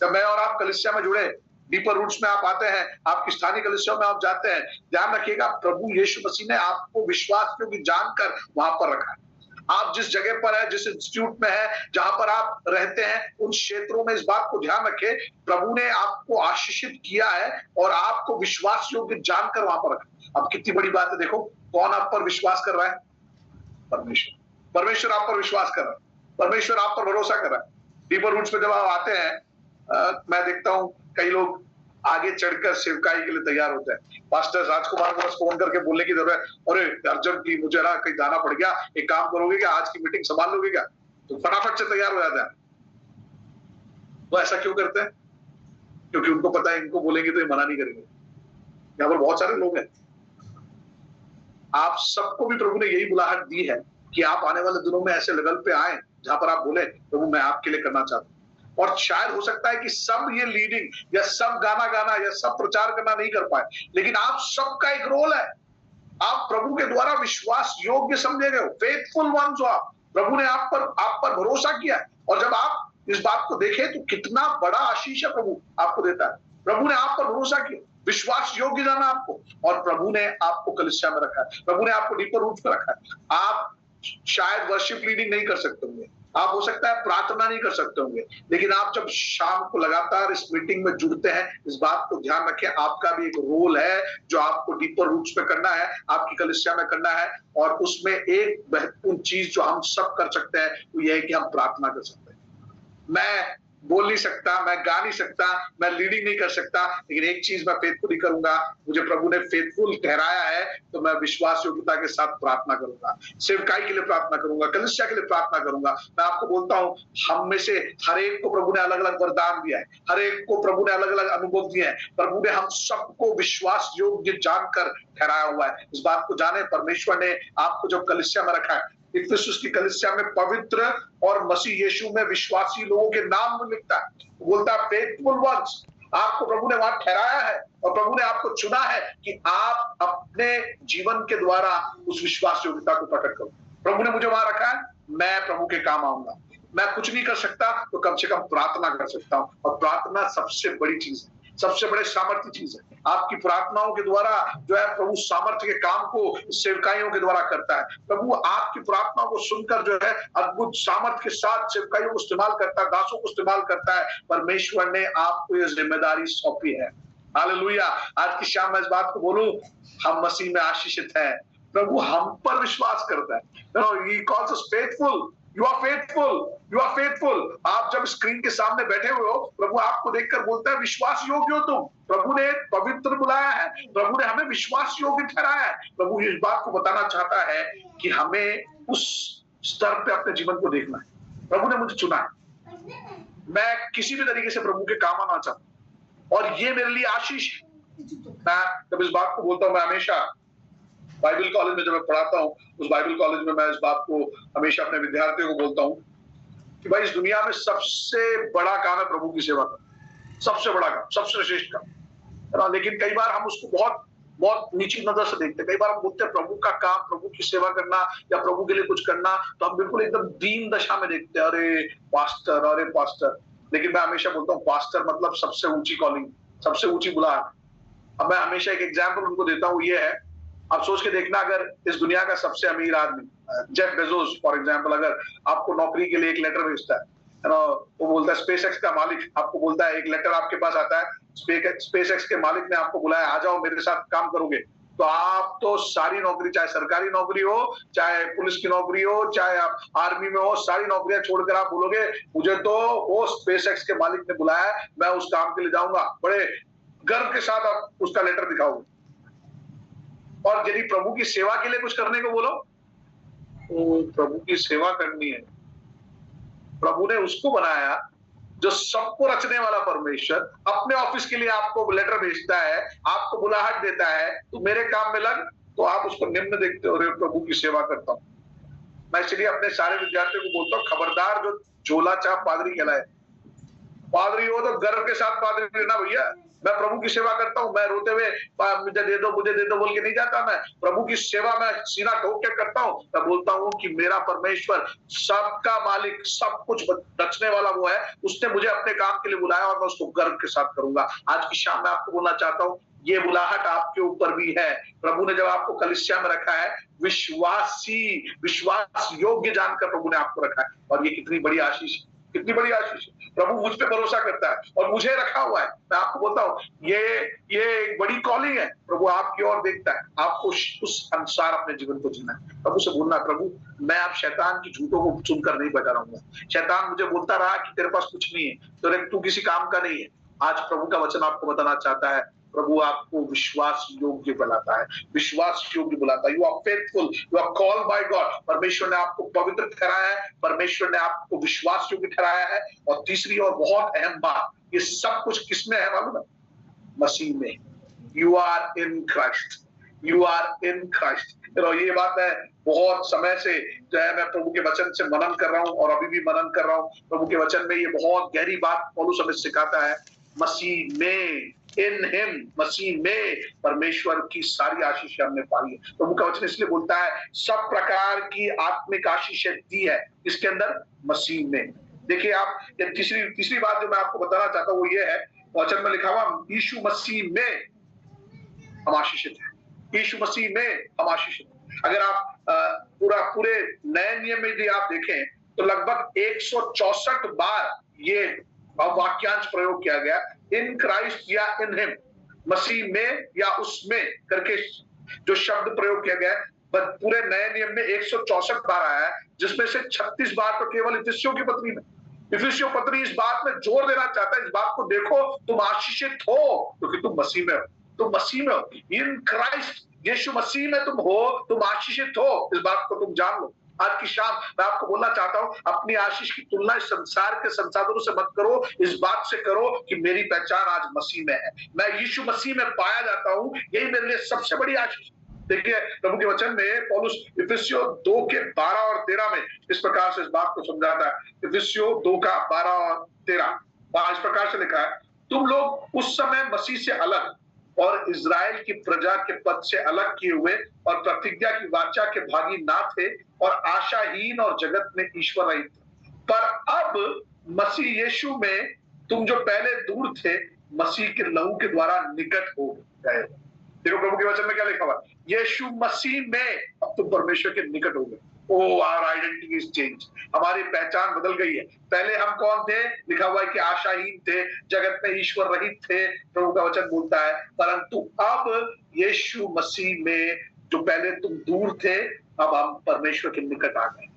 जब मैं और आप कलीसिया में जुड़े, डीपर रूट्स में आप आते हैं, आपकी स्थानीय कलीसिया में आप जाते हैं, ध्यान रखिएगा प्रभु यीशु मसीह ने आपको विश्वास योग्य जानकर वहां पर रखा है। आप जिस जगह पर है, जिस इंस्टीट्यूट में है, जहां पर आप रहते हैं, उन क्षेत्रों में इस बात को ध्यान रखें, प्रभु ने आपको आशीषित किया है और आपको विश्वास योग्य जानकर वहां पर रखा। अब कितनी बड़ी बात है, देखो कौन आप पर विश्वास कर रहा है? परमेश्वर। परमेश्वर आप पर विश्वास कर रहा है, परमेश्वर आप पर भरोसा कर रहा है। डीपर रूट्स में जब आप आते हैं, मैं देखता हूं कई लोग आगे चढ़कर सेवकाई के लिए तैयार होते हैं। पास्टर राजकुमार को बस फोन करके बोलने की जरूरत है, अरे अर्जेंटली मुझे ना कहीं जाना पड़ गया, एक काम करोगे क्या, आज की मीटिंग संभाल लोगे क्या? तो फटाफट से तैयार हो जाते हैं। वो ऐसा क्यों करते हैं? क्योंकि उनको पता है इनको बोलेंगे तो ये मना नहीं करेंगे। यहाँ पर बहुत सारे लोग हैं, आप सबको भी प्रभु ने यही बुलाहट दी है कि आप आने वाले दिनों में ऐसे लेवल पे आए जहां पर आप बोले प्रभु मैं आपके लिए करना चाहता हूं। और शायद हो सकता है कि सब ये लीडिंग या सब गाना गाना या सब प्रचार करना नहीं कर पाए, लेकिन आप सबका एक रोल है। आप प्रभु के द्वारा विश्वास योग्य समझे गए हो, फेथफुल वंस हो आप। प्रभु ने आप पर भरोसा किया है, और जब आप इस बात को देखें तो कितना बड़ा आशीष है प्रभु आपको देता है। प्रभु ने आप पर भरोसा किया, विश्वास योग्य जाना आपको, और प्रभु ने आपको कलीसिया में रखा है, प्रभु ने आपको डीपर रूट पे रखा है। आप शायद वर्शिप लीडिंग नहीं कर सकते होंगे, आप हो सकता है प्रार्थना नहीं कर सकते होंगे, लेकिन आप जब शाम को लगातार इस मीटिंग में जुड़ते हैं, इस बात को ध्यान रखें, आपका भी एक रोल है जो आपको डीपर रूट्स पे करना है, आपकी कलीसिया में करना है। और उसमें एक महत्वपूर्ण चीज जो हम सब कर सकते हैं वो ये है कि हम प्रार्थना कर सकते हैं। मैं बोल नहीं सकता, मैं गा नहीं सकता, मैं लीडिंग नहीं कर सकता, लेकिन एक चीज मैं फेथफुली करूंगा, मुझे प्रभु ने फेथफुल ठहराया है, तो मैं विश्वास योग्यता के साथ प्रार्थना करूंगा, सेवकाई के लिए प्रार्थना करूंगा, कलीसिया के लिए प्रार्थना करूंगा। मैं आपको बोलता हूं, हम में से हर एक को प्रभु ने अलग अलग वरदान दिया है, हर एक को प्रभु ने अलग अलग अनुभव दिए हैं। प्रभु ने हम सबको विश्वास योग्य जानकर ठहराया हुआ है। इस बात को जाने, परमेश्वर ने आपको जब कलीसिया में रखा है, इफिसुस की कलीसिया में पवित्र और मसीह यीशु में विश्वासी लोगों के नाम में लिखता है, बोलता है फेथफुल वंस। आपको प्रभु ने वहां ठहराया है और प्रभु ने आपको चुना है कि आप अपने जीवन के द्वारा उस विश्वास योग्यता को प्रकट करो। प्रभु ने मुझे वहां रखा है, मैं प्रभु के काम आऊंगा। मैं कुछ नहीं कर सकता तो कम से कम प्रार्थना कर सकता हूं, और प्रार्थना सबसे बड़ी चीज है, सबसे बड़े सामर्थ्य चीज है। आपकी प्रार्थनाओं के द्वारा जो है प्रभु सामर्थ्य के काम को सेवकाइयों के द्वारा करता है। प्रभु आपकी प्रार्थनाओं को सुनकर जो है अद्भुत सामर्थ्य के साथ सेवकाइयों को इस्तेमाल करता है, दासों को इस्तेमाल करता है। परमेश्वर ने आपको ये जिम्मेदारी सौंपी है। हालेलुया। आज की शाम मैं इस बात को बोलूं, हम मसीह में आशीषित हैं, प्रभु हम पर विश्वास करता है। He calls us faithful. You are faithful. You are faithful. आप जब स्क्रीन के सामने बैठे हुए हो, प्रभु आपको देखकर बोलता है विश्वास योग्य हो तुम। प्रभु ने पवित्र बुलाया है, प्रभु ने हमें विश्वास योग्य ठहराया है। प्रभु इस बात को बताना चाहता है कि हमें उस स्तर पे अपने जीवन को देखना है। प्रभु ने मुझे चुना है, मैं किसी भी तरीके से प्रभु के काम आना चाहता हूं, और ये मेरे लिए आशीष है। मैं जब इस बात को बोलता हूं, मैं हमेशा बाइबल कॉलेज में जब मैं पढ़ाता हूँ, उस बाइबल कॉलेज में मैं इस बात को हमेशा अपने विद्यार्थियों को बोलता हूँ कि भाई इस दुनिया में सबसे बड़ा काम है प्रभु की सेवा करना, सबसे बड़ा काम, सबसे श्रेष्ठ काम, है ना। लेकिन कई बार हम उसको बहुत बहुत नीची नजर से देखते हैं। कई बार हम बोलते हैं प्रभु का काम, प्रभु की सेवा करना या प्रभु के लिए कुछ करना, तो हम बिल्कुल एकदम दीन दशा में देखते हैं, अरे पास्टर, अरे पास्टर। लेकिन मैं हमेशा बोलता हूँ पास्टर मतलब सबसे ऊंची कॉलिंग, सबसे ऊंची बुलाहट। अब मैं हमेशा एक एग्जाम्पल उनको देता हूँ, ये है, आप सोच के देखना, अगर इस दुनिया का सबसे अमीर आदमी जेफ बेजोस फॉर एग्जांपल अगर आपको नौकरी के लिए एक लेटर भेजता है ना, वो बोलता है स्पेस एक्स का मालिक आपको बोलता है, एक लेटर आपके पास आता है, स्पेस एक्स के मालिक ने आपको बुलाया, आ जाओ मेरे साथ काम करोगे, तो आप तो सारी नौकरी, चाहे सरकारी नौकरी हो, चाहे पुलिस की नौकरी हो, चाहे आप आर्मी में हो, सारी नौकरियां छोड़कर आप बोलोगे मुझे तो वो स्पेस एक्स के मालिक ने बुलाया है, मैं उस काम के लिए जाऊंगा। बड़े गर्व के साथ आप उसका लेटर दिखाओगे। और यदि प्रभु की सेवा के लिए कुछ करने को बोलो, तो प्रभु की सेवा करनी है। प्रभु ने उसको बनाया जो सबको रचने वाला परमेश्वर अपने ऑफिस के लिए आपको लेटर भेजता है, आपको बुलाहट देता है, तो मेरे काम में लग, तो आप उसको निम्न देखते हो, प्रभु की सेवा करता हूं। मैं इसलिए अपने सारे विद्यार्थियों को बोलता हूँ, खबरदार जो झोला चाप पादरी कहलाए, पादरी हो तो गर्व के साथ पादरी रहना भैया। मैं प्रभु की सेवा करता हूँ, मैं रोते हुए मुझे दे दो बोल के नहीं जाता। मैं प्रभु की सेवा में सीना ठोक के करता हूँ। मैं बोलता हूँ कि मेरा परमेश्वर सबका मालिक, सब कुछ रचने वाला वो है, उसने मुझे अपने काम के लिए बुलाया और मैं उसको गर्व के साथ करूंगा। आज की शाम में आपको बोलना चाहता हूँ, ये बुलाहट आपके ऊपर भी है। प्रभु ने जब आपको कलीसिया में रखा है, विश्वास योग्य जानकर प्रभु ने आपको रखा है, और ये कितनी बड़ी आशीष, कितनी बड़ी आशीष। प्रभु मुझ पे भरोसा करता है और मुझे रखा हुआ है। मैं आपको बोलता हूँ, ये एक बड़ी कॉलिंग है। प्रभु आपकी ओर देखता है, आपको उस अनुसार अपने जीवन को जीना है। प्रभु से बोलना, प्रभु मैं अब शैतान की झूठों को सुनकर नहीं बैठा रहूंगा। शैतान मुझे बोलता रहा कि तेरे पास कुछ नहीं है, तू किसी काम का नहीं है। आज प्रभु का वचन आपको बताना चाहता है, प्रभु आपको विश्वास योग्य बनाता है, विश्वास योग्य बुलाता है। You are faithful, you are called by God. परमेश्वर ने आपको पवित्र ठहराया है, परमेश्वर ने आपको विश्वास योग्य ठहराया है। और तीसरी और बहुत अहम बात, ये सब कुछ किसमें है मालूम है? मसीह में। You are in Christ, you are in Christ. ये बात है, बहुत समय से जो है मैं प्रभु के वचन से मनन कर रहा हूँ और अभी भी मनन कर रहा हूँ। प्रभु के वचन में ये बहुत गहरी बात पौलुस हमें सिखाता है, मसीह में, इन हिम, मसीह में परमेश्वर की सारी आशीषें हमने पाई है। प्रभु का वचन इसलिए बोलता है सब प्रकार की आत्मिक आशीषें दी है, इसके अंदर, मसीह में। देखिए आप, तीसरी बात जो मैं आपको बताना चाहता हूँ वो ये है, वचन में लिखा हुआ, यीशु मसीह में हम आशीषित हैं, यीशु मसीह में हम आशीषित हैं। अगर आप पूरे नए नियम में यदि आप देखें तो लगभग 164 बार ये वाक्यांश प्रयोग किया गया, इन क्राइस्ट या इन हिम, मसीह में या उसमें करके जो शब्द प्रयोग किया गया है, पूरे नए नियम में 164 बार आया है, जिसमें से 36 बार तो केवल इफिसियों की पत्री में। इफिसियों पत्री इस बात में जोर देना चाहता है, इस बात को देखो, तुम आशीषित हो क्योंकि तुम मसीह में हो, तुम मसीह में हो, इन क्राइस्ट, यीशु मसीह में तुम हो, तुम आशीषित हो, इस बात को तुम जान लो। आज की शाम मैं आपको बोलना चाहता हूं, अपनी आशीष की तुलना इस संसार के संसाधनों से मत करो, इस बात से करो कि मेरी पहचान आज मसीह में है, मैं यीशु मसीह में पाया जाता हूं, यही मेरे लिए सबसे बड़ी आशीष। देखिए प्रभु के वचन में पौलुस इफिसियों 2 के 12 और 13 में इस प्रकार से इस बात को समझाता है। इफिसियों 2 का 12 और 13 इस प्रकार से लिखा है, तुम लोग उस समय मसीह से अलग और इज़राइल की प्रजा के पद से अलग किए हुए और प्रतिज्ञा की वाचा के भागी ना थे और आशाहीन और जगत में ईश्वर रहित थे, पर अब मसीह यीशु में तुम जो पहले दूर थे, मसीह के लहू के द्वारा निकट हो गए। देखो प्रभु के वचन में क्या लिखा हुआ, यीशु मसीह में अब तुम परमेश्वर के निकट हो गए। Oh, our identity is changed, हमारी पहचान बदल गई है। पहले हम कौन थे? लिखा हुआ है कि आशाहीन थे, जगत में ईश्वर रहित थे, प्रभु का वचन बोलता है, परंतु अब यीशु मसीह में जो पहले तुम दूर थे, अब हम परमेश्वर के निकट आ गए।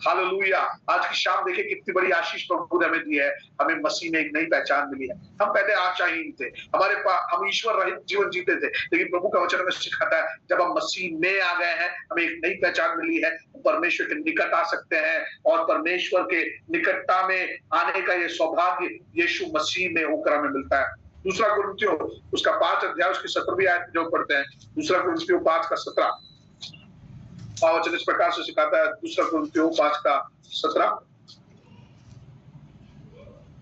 हालेलुया। आज की शाम देखिए कितनी बड़ी आशीष प्रभु ने हमें दी है, हमें मसीह में एक नई पहचान मिली है। हम पहले आशाहीन थे, हमारे पास हम ईश्वर रहित जीवन जीते थे, लेकिन प्रभु का वचन हमें सिखाता है जब हम मसीह में आ गए हैं, हमें एक नई पहचान मिली है, परमेश्वर के निकट आ सकते हैं और परमेश्वर के निकटता में आने का ये सौभाग्य यीशु मसीह में होकर हमें मिलता है। दूसरा कुरिन्थियों उसका 5 अध्याय उसकी 17वीं आयत जो पढ़ते हैं, दूसरा कुरिन्थियों 5 का 17 वचन इस प्रकार से सिखाता है, दूसरा कुरिन्थियों 5 का 17,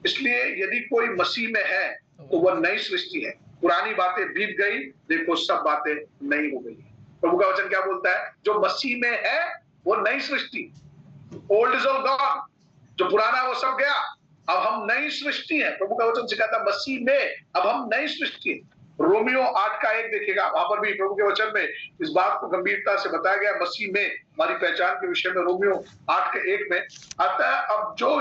इसलिए यदि कोई मसीह में है तो वह नई सृष्टि है, पुरानी बातें बीत गई, देखो सब बातें नई हो गई। प्रभु का वचन क्या बोलता है, जो मसीह में है वो नई सृष्टि, ओल्ड इज ऑल गॉन, जो पुराना वो सब गया, अब हम नई सृष्टि है। प्रभु का वचन सिखाता है मसीह में अब हम नई सृष्टि है। रोमियो 8 का 1 देखिएगा, वहां पर भी प्रभु के वचन में इस बात को गंभीरता से बताया गया, मसीह में हमारी पहचान के विषय में। रोमियो 8 के 1 में, अतः अब जो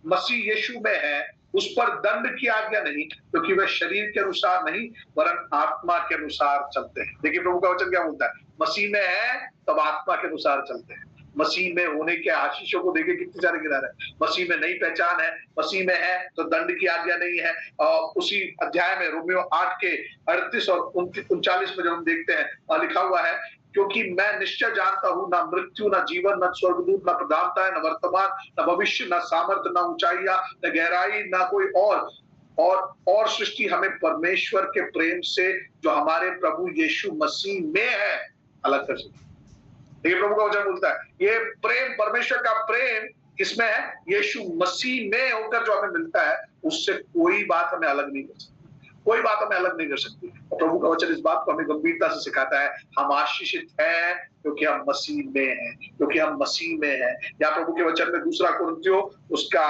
मसीह यीशु में है उस पर दंड की आज्ञा नहीं, क्योंकि वह शरीर के अनुसार नहीं वरन आत्मा के अनुसार चलते हैं। देखिए प्रभु का वचन क्या बोलता है, मसीह में है तब आत्मा के अनुसार चलते हैं। मसीह में होने के आशीषों को देखिए कितने सारे गिरा रहे हैं। मसीह में नई पहचान है, मसीह में है तो दंड की आज्ञा नहीं है। उसी अध्याय में रोमियो 8 के 38 और 39 में जब हम देखते हैं, वहां लिखा हुआ है, क्योंकि मैं निश्चय जानता हूं ना मृत्यु ना जीवन न स्वर्गदूत न प्रधानताएं न वर्तमान न भविष्य न सामर्थ्य न ऊंचाइयां न गहराई न कोई और सृष्टि हमें परमेश्वर के प्रेम से जो हमारे प्रभु यीशु मसीह में है अलग कर सकती। ये प्रभु का वचन बोलता है, ये प्रेम, परमेश्वर का प्रेम किसमें है? यीशु मसीह में होकर जो हमें मिलता है, उससे कोई बात हमें अलग नहीं कर सकती, कोई बात हमें अलग नहीं कर सकती। और प्रभु का वचन इस बात को हमें गंभीरता से सिखाता है, हम आशीषित हैं क्योंकि हम मसीह में हैं, क्योंकि हम मसीह में हैं। या प्रभु के वचन में दूसरा कुरिन्थियों उसका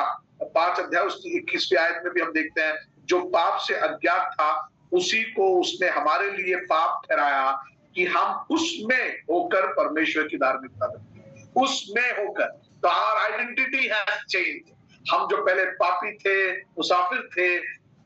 5 अध्याय उसकी 21वीं आयत में भी हम देखते हैं, जो पाप से अज्ञात था उसी को उसने हमारे लिए पाप ठहराया कि हम उसमें होकर परमेश्वर की धार्मिकता रखें, उसमें होकर। तो आवर आइडेंटिटी हैज चेंज्ड। हम जो पहले पापी थे, मुसाफिर थे,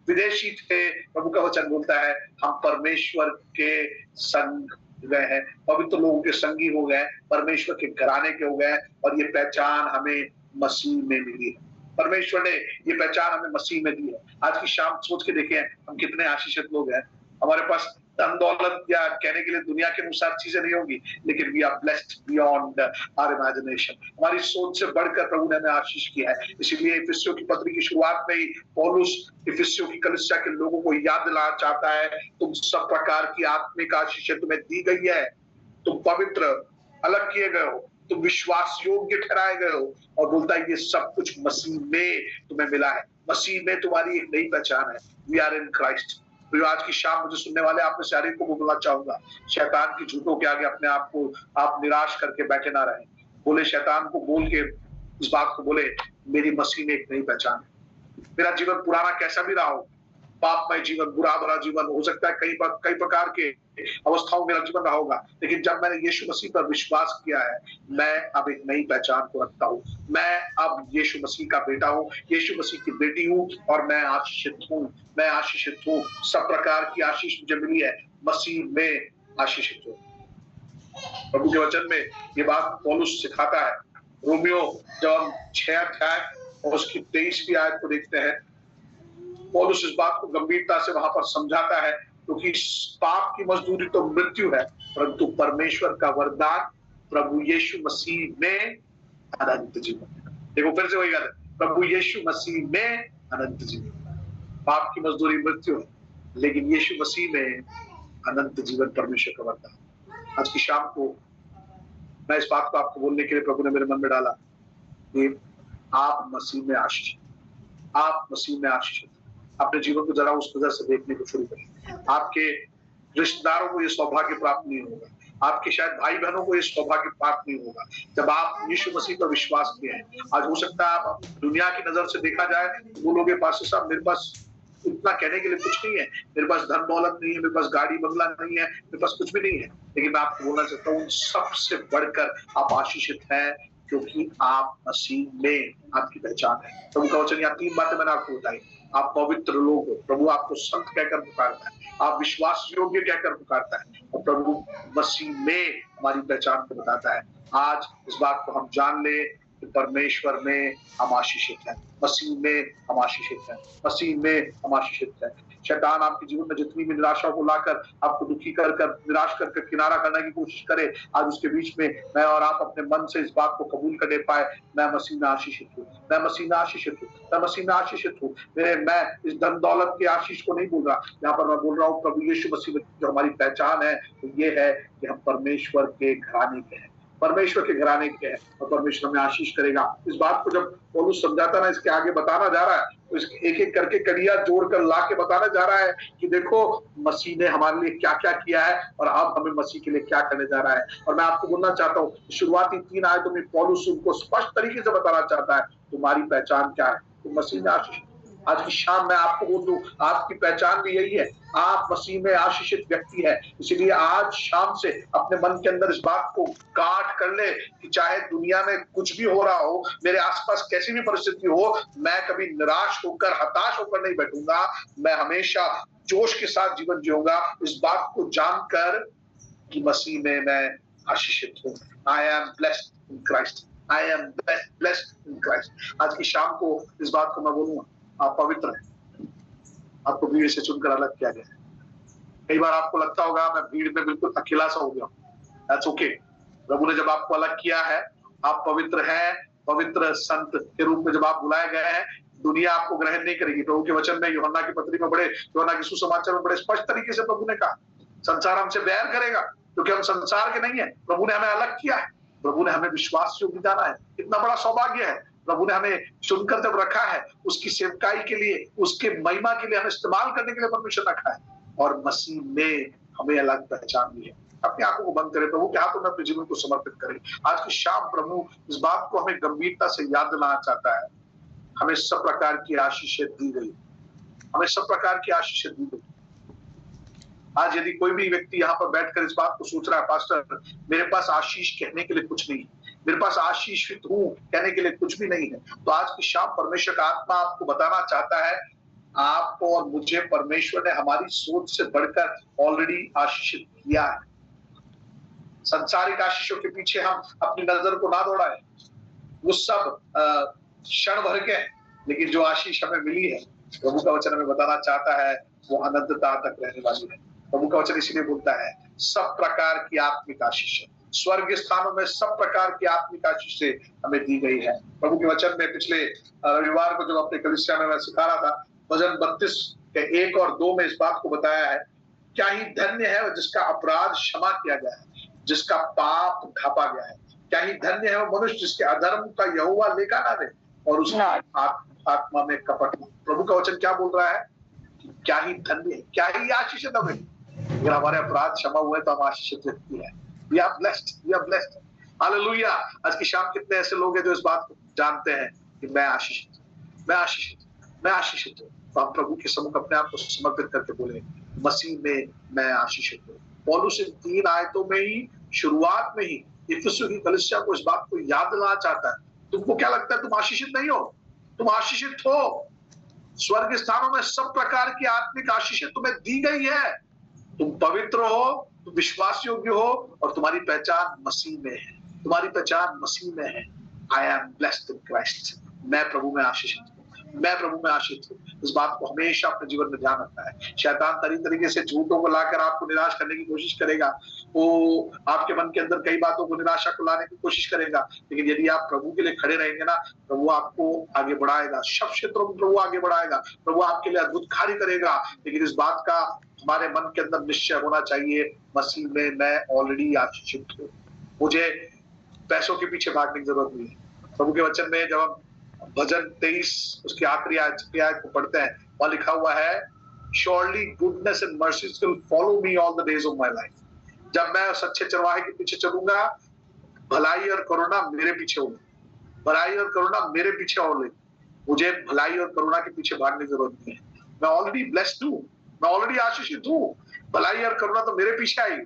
विदेशी थे, प्रभु का वचन बोलता है हम परमेश्वर के संग गए हैं, पवित्र लोगों के संगी हो गए, परमेश्वर के घराने के हो गए, और ये पहचान हमें मसीह में मिली है। परमेश्वर ने ये पहचान हमें मसीह में दी है। आज की शाम सोच के देखें हम कितने आशीषित लोग हैं। हमारे पास धन दौलत या कहने के लिए दुनिया के अनुसार चीजें नहीं होंगी, लेकिन we are blessed beyond our imagination. हमारी सोच से बढ़कर प्रभु ने हमें आशीष किया है। इसीलिए इफिसियों की पत्री की शुरुआत में ही पौलुस इफिसियों की कलीसिया के लोगों को याद दिलाना चाहता है, तुम सब प्रकार की आत्मिक आशीष तुम्हें दी गई है, तुम पवित्र अलग किए गए हो, तुम विश्वास योग्य ठहराए गए हो, और बोलता है ये सब कुछ मसीह में तुम्हें मिला है। मसीह में तुम्हारी एक नई पहचान है, वी आर इन क्राइस्ट। तो आज की शाम मुझे सुनने वाले आप में से हर एक को बोलना चाहूंगा, शैतान की झूठों के आगे अपने आप को आप निराश करके बैठे ना रहें। बोले शैतान को, बोल के इस बात को बोले, मेरी मसीह में एक नई पहचान है। मेरा जीवन पुराना कैसा भी रहा हो, पापमय जीवन, बुरा भरा जीवन हो सकता है, कई प्रकार के अवस्थाओं में मेरा जीवन रहा होगा, लेकिन जब मैंने यीशु मसीह पर विश्वास किया है, मैं अब एक नई पहचान को रखता हूँ। मैं अब यीशु मसीह का बेटा हूँ, यीशु मसीह की बेटी हूँ, और मैं आशीषित हूँ, मैं आशीषित हूँ। सब प्रकार की आशीष मुझे मिली है, मसीह में आशीषित हूँ। प्रभु के वचन में ये बात पौलुस सिखाता है। रोमियो जब हम 6 अध्याय और उसकी 23वीं आयत को देखते हैं, पौलुस इस बात को गंभीरता से वहां पर समझाता है, क्योंकि पाप की मजदूरी तो मृत्यु है, परंतु परमेश्वर का वरदान प्रभु यीशु मसीह में अनंत जीवन। देखो फिर से वही बात है, प्रभु यीशु मसीह में अनंत जीवन। पाप की मजदूरी मृत्यु है, लेकिन यीशु मसीह में अनंत जीवन परमेश्वर का वरदान। आज की शाम को मैं इस बात को आपको बोलने के लिए प्रभु ने मेरे मन में डाला कि आप मसीह में आशीषित, आप मसीह में आशीषित। अपने जीवन को जरा उस नजर से देखने को शुरू करें। आपके रिश्तेदारों को यह सौभाग्य प्राप्त नहीं होगा, आपके शायद भाई बहनों को यह सौभाग्य प्राप्त नहीं होगा जब आप यीशु मसीह पर विश्वास किए हैं। आज हो सकता है आप दुनिया की नजर से देखा जाए तो बोलोगे पास्टर साहब मेरे पास इतना कहने के लिए कुछ नहीं है, मेरे पास धन दौलत नहीं है, मेरे पास गाड़ी बंगला नहीं है, मेरे पास कुछ भी नहीं है, लेकिन मैं आपको बोलना चाहता हूँ सबसे बढ़कर आप आशीषित हैं, क्योंकि आप मसीह में आपकी पहचान है। प्रभु का वचन यहाँ 3 बातें मैंने आपको बताई। आप पवित्र लोग हो, प्रभु आपको संत कहकर पुकारता है, आप विश्वास योग्य कहकर पुकारता है, और प्रभु मसीह में हमारी पहचान को बताता है। आज इस बात को हम जान ले कि परमेश्वर में हम आशीषित हैं, मसीह में हम आशीषित हैं, मसीह में हम आशीषित हैं। शैतान आपके जीवन में जितनी भी निराशा को लाकर आपको दुखी कर निराश कर किनारा करने की कोशिश करे, आज उसके बीच में मैं और आप अपने मन से इस बात को कबूल कर ले पाए, मैं मसीह में आशीषित हूँ, मैं मसीह में आशीषित हूँ, मैं मसीह में आशीषित हूँ। मैं इस धन दौलत के आशीष को नहीं बोल रहा, यहाँ पर मैं बोल रहा हूँ प्रभु यीशु मसीह में जो हमारी पहचान है तो ये है कि हम परमेश्वर के घराने के हैं, परमेश्वर के घराने के हैं, और परमेश्वर हमें आशीष करेगा। इस बात को जब पौलुस समझाता ना, इसके आगे बताना जा रहा है, तो इसके एक एक करके कड़ियां जोड़कर ला के बताना जा रहा है कि देखो मसीह ने हमारे लिए क्या क्या किया है और अब हमें मसीह के लिए क्या करने जा रहा है। और मैं आपको बोलना चाहता हूँ, शुरुआती 3 आयतों में पौलुस उनको स्पष्ट तरीके से बताना चाहता है तुम्हारी पहचान क्या है, तुम मसीह में आशीष। आज की शाम मैं आपको बोल दूं, आपकी पहचान भी यही है, आप मसीह में आशीषित व्यक्ति है। इसीलिए आज शाम से अपने मन के अंदर इस बात को गांठ कर ले कि चाहे दुनिया में कुछ भी हो रहा हो, मेरे आसपास कैसी भी परिस्थिति हो, मैं कभी निराश होकर हताश होकर नहीं बैठूंगा, मैं हमेशा जोश के साथ जीवन जीऊंगा, इस बात को जानकर कि मसीह में मैं आशीषित हूँ। I am blessed in Christ, I am blessed in Christ. आज की शाम को इस बात को मैं बोलूंगा, आप पवित्र हैं, आपको भीड़ से चुनकर अलग किया गया है। कई बार आपको लगता होगा मैं भीड़ में बिल्कुल अकेला सा हो गया, दैट्स ओके। प्रभु ने जब आपको अलग किया है, आप पवित्र हैं, पवित्र संत के रूप में जब आप बुलाए गए हैं, दुनिया आपको ग्रहण नहीं करेगी। प्रभु के वचन में यूहन्ना की पत्री में यूहन्ना के सुसमाचार में बड़े स्पष्ट तरीके से प्रभु ने कहा संसार हमसे बैर करेगा क्योंकि हम संसार के नहीं है, प्रभु ने हमें अलग किया है, प्रभु ने हमें विश्वास योग्य जाना है। कितना बड़ा सौभाग्य है प्रभु ने हमें चुनकर जब रखा है, उसकी सेवकाई के लिए, उसके महिमा के लिए हमें इस्तेमाल करने के लिए परमेश्वर रखा है, और मसीह में हमें अलग पहचान दी है। अपनी आंखों को बंद करें, प्रभु के हाथों में अपने जीवन को समर्पित करें। आज की शाम प्रभु इस बात को हमें गंभीरता से याद दिलाना चाहता है, हमें सब प्रकार की आशीषें दी गई, हमें सब प्रकार की आशीषें दी गई। आज यदि कोई भी व्यक्ति यहाँ पर बैठकर इस बात को सोच रहा है, पास्टर मेरे पास आशीष कहने के लिए कुछ नहीं, मेरे पास आशीषित हूं कहने के लिए कुछ भी नहीं है, तो आज की शाम परमेश्वर का आत्मा आपको बताना चाहता है, आपको और मुझे परमेश्वर ने हमारी सोच से बढ़कर ऑलरेडी आशीषित किया है। संसारिक आशीषों के पीछे हम अपनी नजर को ना दौड़ाएं, वो सब क्षण भर के, लेकिन जो आशीष हमें मिली है, प्रभु का वचन हमें बताना चाहता है, वो अनंतता तक रहने वाली है। प्रभु का वचन इसीलिए बोलता है, सब प्रकार की आत्मिक आशीष है, स्वर्ग स्थानों में सब प्रकार की आत्मिक आशीष से हमें दी गई है। प्रभु के वचन में पिछले रविवार को जब अपने कलीसिया में मैं सिखा रहा था, भजन 32 के 1 और 2 में इस बात को बताया है, क्या ही धन्य है जिसका अपराध क्षमा किया गया है, जिसका पाप ढापा गया है। क्या ही धन्य है वो मनुष्य जिसके अधर्म का यहोवा लेखा ना दे और उसकी आत्मा में कपट। प्रभु का वचन क्या बोल रहा है, क्या ही धन्य है, क्या ही आशीषित हमें, अगर हमारे अपराध क्षमा हुए तो हम आशीषित व्यक्ति हैं। We are blessed, we are blessed. Hallelujah. आज की शाम कितने ऐसे लोग हैं जो इस बात को जानते हैं कि मैं आशीषित हूं, मैं आशीषित हूं, मैं आशीषित हूं। तो आप प्रभु के सम्मुख अपने आप को समर्पित करके बोले, मसीह में मैं आशीषित हूं। पौलुस इन 3 आयतों में ही, शुरुआत में ही इफिसुस की कलीसिया को इस बात को याद दिलाना चाहता है, तुमको क्या लगता है तुम आशीषित नहीं हो, तुम आशीषित हो। स्वर्ग स्थानों में सब प्रकार की आत्मिक आशीषें तुम्हें दी गई है। तुम पवित्र हो, तुम विश्वास योग्य हो, और तुम्हारी पहचान मसीह में है, तुम्हारी पहचान मसीह में है। I am blessed in Christ. मैं प्रभु में आशीषित हूँ, मैं प्रभु में आशीषित हूँ। इस बात को हमेशा अपने जीवन में ध्यान रखना है। शैतान तरीके से झूठों को लाकर आपको निराश करने की कोशिश करेगा, वो आपके मन के अंदर कई बातों को, निराशा को लाने की कोशिश करेगा, लेकिन यदि आप प्रभु के लिए खड़े रहेंगे ना, प्रभु आपको आगे बढ़ाएगा, सब क्षेत्रों में प्रभु आगे बढ़ाएगा, प्रभु आपके लिए अद्भुत कार्य करेगा। लेकिन इस बात का हमारे मन के अंदर निश्चय होना चाहिए, मसीह में मैं ऑलरेडी आशीषित हूँ, मुझे पैसों के पीछे भागने की जरूरत नहीं है। प्रभु के वचन में जब हम भजन 23 उसकी आखिरी आयत को पढ़ते हैं, वहां लिखा हुआ है, surely goodness and mercies will follow me all the days of my life. जब मैं सच्चे चरवाहे के पीछे चलूंगा, भलाई और करुणा मेरे पीछे होगी, भलाई और करुणा मेरे पीछे होगी। मुझे भलाई और करुणा के पीछे भागने की जरूरत नहीं है। मैं ऑलरेडी ब्लेस्ड हूँ, मैं ऑलरेडी आशीषित हूँ। भलाई और करुणा तो मेरे पीछे आई।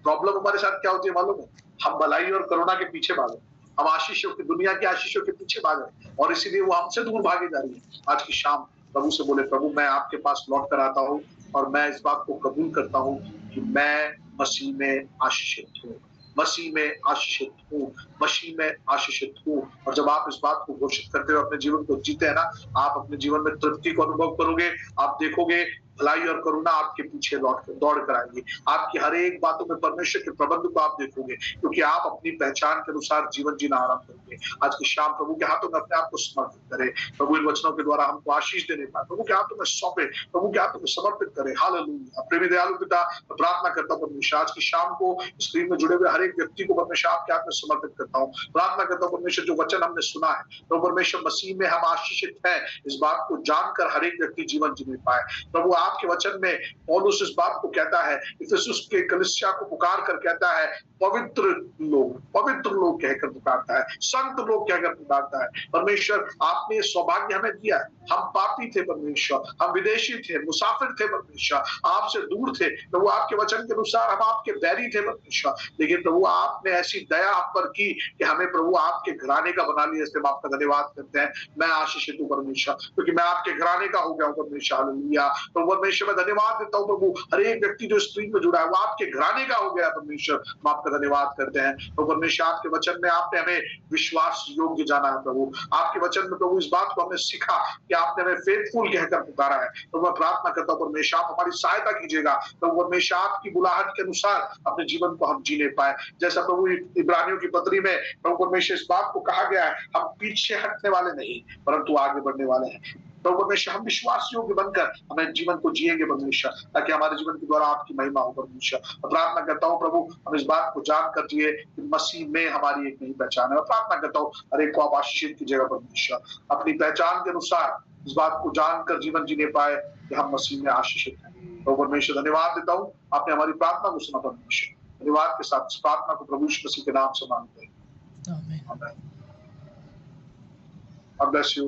प्रॉब्लम हमारे साथ क्या होती है मालूम है, हम भलाई और करुणा के पीछे भागे, हम आशीषों की, दुनिया की आशीषों के पीछे भागे, और इसीलिए वो हमसे दूर भागे जा रही है। आज की शाम प्रभु से बोले, प्रभु मैं आपके पास लौट कर आता हूँ, और मैं इस बात को कबूल करता हूँ कि मैं मसीह में आशीषित हूँ, मसीह में आशीषित हूँ, मसीह में आशीषित हूँ। और जब आप इस बात को घोषित करते हो, अपने जीवन को जीते हैं ना, आप अपने जीवन में तृप्ति को अनुभव करोगे। आप देखोगे भलाई और करुणा आपके पीछे दौड़ कर आएंगी। आपकी हर एक बातों में परमेश्वर के प्रबंध को आप देखोगे, क्योंकि आप अपनी पहचान के अनुसार जीवन जीना आरंभ करोगे। आज की शाम प्रभु के हाथों में अपने आप को समर्पित करें। प्रभु इन वचनों के द्वारा हमको आशीष देने पाए, प्रभु के हाथों में सौंपे, प्रभु के हाथों में समर्पित करें। हालेलुया। प्रेमी दयालु पिता, मैं प्रार्थना करता हूँ परमेश्वर, आज की शाम को स्क्रीन में जुड़े हुए हर एक व्यक्ति को परमेश्वर आपके हाथ में समर्पित करता हूँ। प्रार्थना करता हूँ परमेश्वर, जो वचन हमने सुना है, तो परमेश्वर मसीह में हम आशीषित हैं, इस बात को जानकर हर एक व्यक्ति जीवन जीने पाए। प्रभु आपके वचन में पौलुस इस बात को कहता है, इफिसुस के कलीसिया को पुकार कर कहता है, पवित्र लोग कहकर पुकारता है, संत लोग कहकर पुकारता है। परमेश्वर आपने सौभाग्य हमें दिया है। हम पापी थे परमेश्वर, हम विदेशी थे, मुसाफिर थे परमेश्वर, आपसे दूर थे प्रभु, आपके वचन के अनुसार हम आपके बैरी थे परमेश्वर, लेकिन प्रभु आपने ऐसी दया हम पर की कि हमें प्रभु आपके घराने का बना लिया। इसलिए आपका धन्यवाद करते हैं। मैं आशीषित हूँ परमेश्वर, क्योंकि मैं आपके घराने का हो गया हूँ परमेश्वर। हालेलुया। प्रभु परमेश्वर, मैं धन्यवाद देता हूँ प्रभु, हर एक व्यक्ति जो स्क्रीन में जुड़ा है वो आपके घराने का हो गया परमेश्वर। हम आपका धन्यवाद करते हैं प्रभु परमेश्वर। आपके वचन में आपने हमें विश्वास योग्य जाना है प्रभु, आपके वचन में प्रभु इस बात को हमने सीखा कि आपने हमें फेथफुल कहकर पुकारा है। तो मैं प्रार्थना करता हूँ परमेश्वर, आप हमारी सहायता कीजिएगा प्रभु परमेश्वर, आपकी बुलाहट के अनुसार अपने जीवन को हम जीने पाए। जैसा प्रभु इब्रानियों की पत्री में प्रभु परमेश्वर इस बात को कहा गया है, हम पीछे हटने वाले नहीं परंतु आगे बढ़ने वाले हैं। प्रभु परमेश्वर हम विश्वास योग्य बनकर हमें जीवन को जिएंगे परमेश्वर, ताकि हमारे जीवन के द्वारा आपकी महिमा हो परमेश्वर। मैं प्रार्थना करता हूँ प्रभु, हम इस बात को जानकर जिए कि मसीह में हमारी एक नई पहचान है। मैं प्रार्थना करता हूँ हर एक को आप आशीषित कीजिएगा परमेश्वर, अपनी पहचान के अनुसार इस बात को जानकर जीवन जीने पाए कि हम मसीह में आशीषित हैं। प्रभु परमेश्वर धन्यवाद देता हूँ, आपने हमारी प्रार्थना को सुना परमेश्वर। धन्यवाद के साथ इस प्रार्थना को प्रभु यीशु मसीह के नाम से मांगते हैं, आमीन। God bless you.